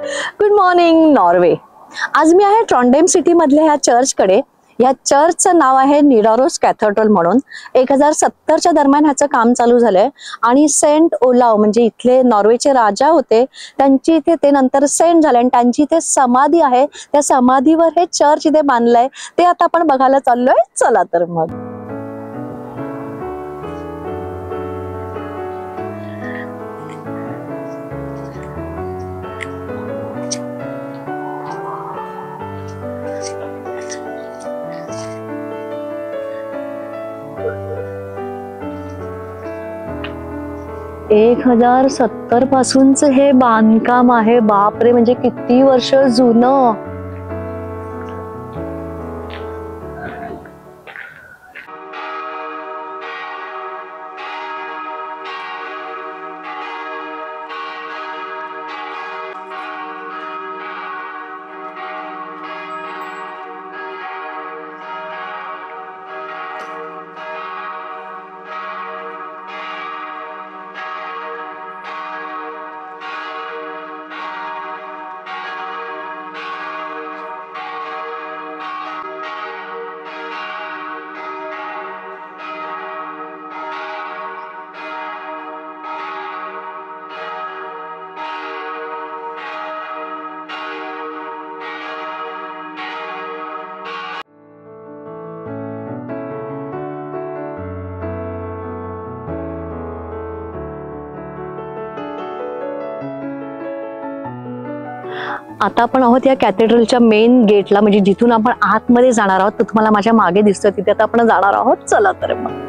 Good morning Norway. आज मी आहे ट्रॉन्डेम city मधल्या ह्या चर्चकडे. या चर्चचं नाव आहे निडारोस कॅथेड्रल म्हणून. 1070च्या दरम्यान ह्याचं काम चालू झालंय आणि सेंट ओलाव म्हणजे इथले नॉर्वेचे राजा होते, त्यांची इथे ते नंतर सेंट झाले आणि त्यांची इथे समाधी आहे. त्या समाधीवर हे चर्च इथे बांधलंय, ते आता आपण बघायला चाललोय. चला तर मग. 1070 पासूनच हे बांधकाम आहे. बापरे, म्हणजे किती वर्ष जुनं. आता आपण आहोत या कॅथेड्रलच्या मेन गेटला, म्हणजे जिथून आपण आतमध्ये जाणार आहोत. तर तुम्हाला माझ्या मागे दिसतं तिथे आता आपण जाणार आहोत. चला तर मग.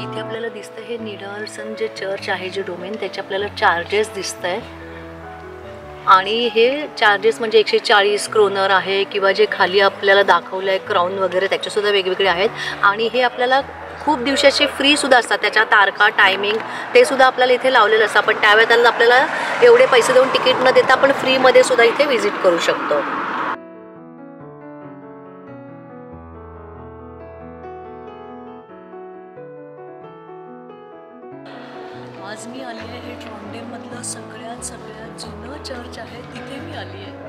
इथे आपल्याला दिसतं हे निडाल्सन जे चर्च आहे, जे डोमेन, त्याचे आपल्याला चार्जेस दिसत आहे. आणि हे चार्जेस म्हणजे 140 क्रोनर आहे, किंवा जे खाली आपल्याला दाखवलं आहे क्राऊन वगैरे, त्याच्यासुद्धा वेगवेगळे आहेत. आणि हे आपल्याला खूप दिवसाचे फ्री सुद्धा असतात. त्याच्या तारखा, टायमिंग ते सुद्धा आपल्याला इथे लावलेलं असतं. पण त्यावेळेला आपल्याला एवढे पैसे देऊन तिकीट न देता आपण फ्रीमध्ये सुद्धा इथे व्हिजिट करू शकतो. आज मी आली आहे हे ट्रॉन्डेम मधलं सगळ्यात जुनं चर्च आहे, तिथे मी आली आहे.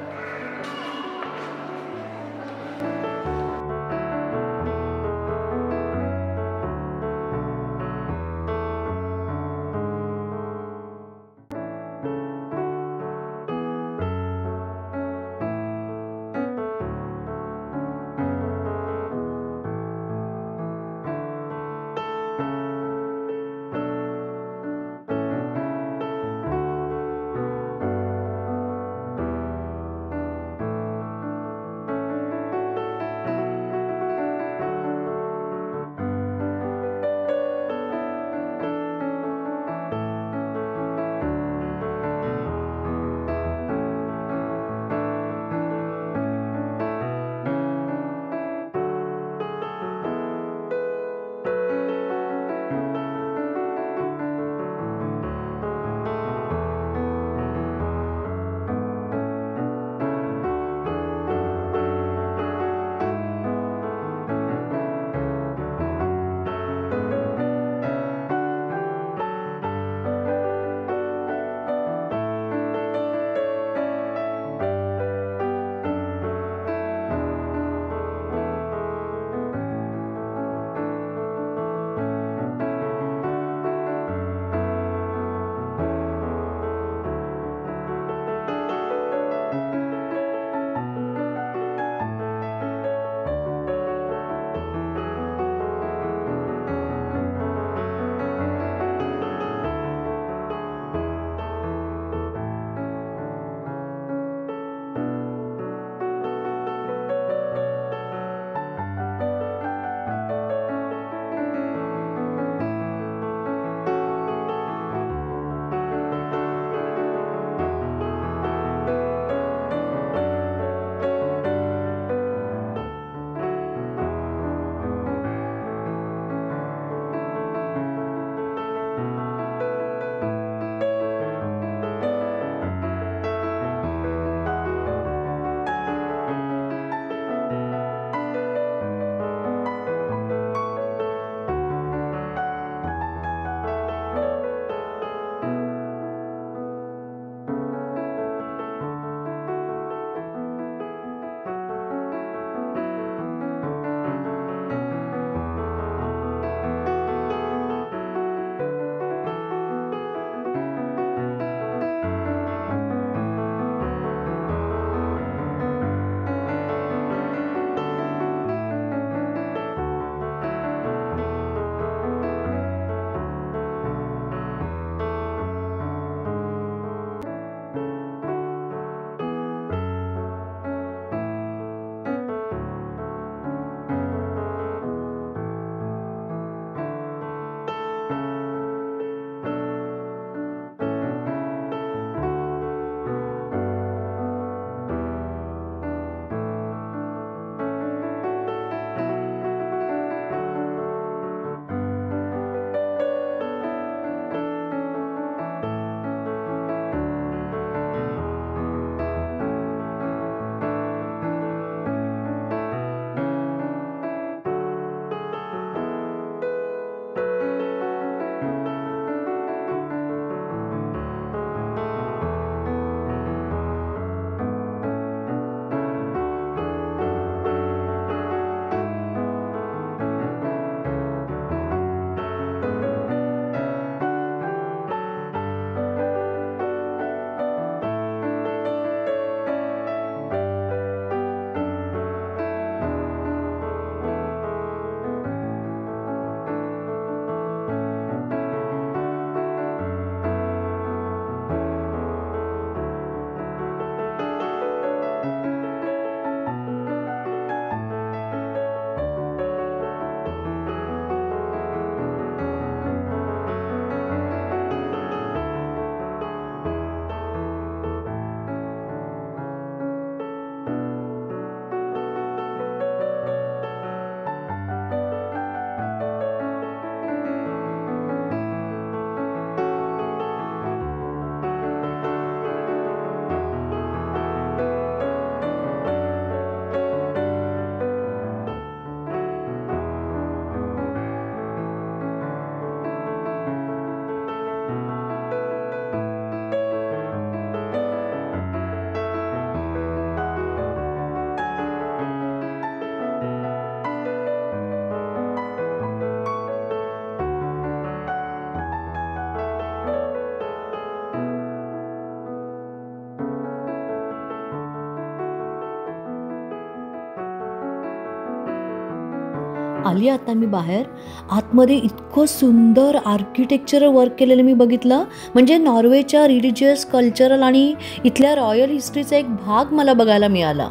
आली आता मी बाहेर. आतमध्ये इतकं सुंदर आर्किटेक्चरल वर्क केलेलं मी बघितलं. म्हणजे नॉर्वेच्या रिलिजियस, कल्चरल आणि इथल्या रॉयल हिस्ट्रीचा एक भाग मला बघायला मिळाला.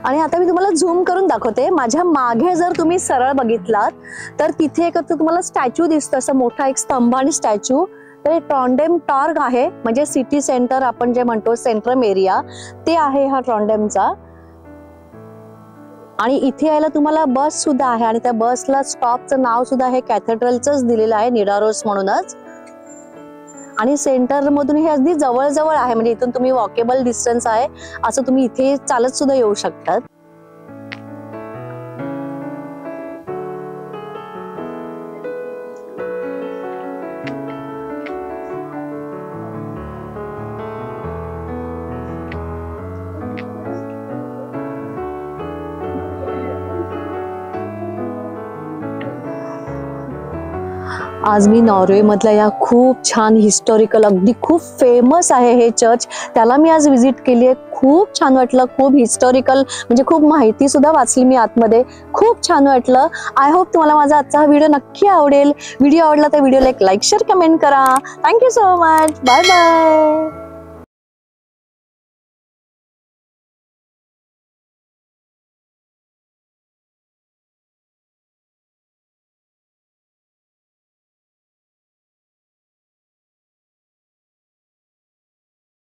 आणि आता मी तुम्हाला झूम करून दाखवते. माझ्या मागे जर तुम्ही सरळ बघितलात तर तिथे एक तुम्हाला स्टॅच्यू दिसतो, असं मोठा एक स्तंभ आणि स्टॅच्यू. तर ट्रॉन्डेम टॉर्ग आहे, म्हणजे सिटी सेंटर आपण जे म्हणतो, सेंट्रम एरिया ते आहे हा ट्रॉन्डेमचा. आणि इथे यायला तुम्हाला बस सुद्धा आहे आणि त्या बसला स्टॉपचं नाव सुद्धा हे कॅथेड्रलचंच दिलेलं आहे, निडारोस म्हणूनच. आणि सेंटर मधून हे अगदी जवळ आहे, म्हणजे इथून तुम्ही वॉकेबल डिस्टन्स आहे, असं तुम्ही इथे चालत सुद्धा येऊ शकतात. आज मी नॉर्वेमधल्या या खूप छान हिस्टॉरिकल, अगदी खूप फेमस आहे हे चर्च, त्याला मी आज व्हिजिट केली आहे. खूप छान वाटलं, खूप हिस्टॉरिकल, म्हणजे खूप माहिती सुद्धा वाचली मी आतमध्ये. खूप छान वाटलं. आय होप तुम्हाला माझा आजचा हा व्हिडिओ नक्की आवडेल. व्हिडिओ आवडला तर व्हिडिओला एक लाईक, शेअर, कमेंट करा. Thank you so much. Bye bye.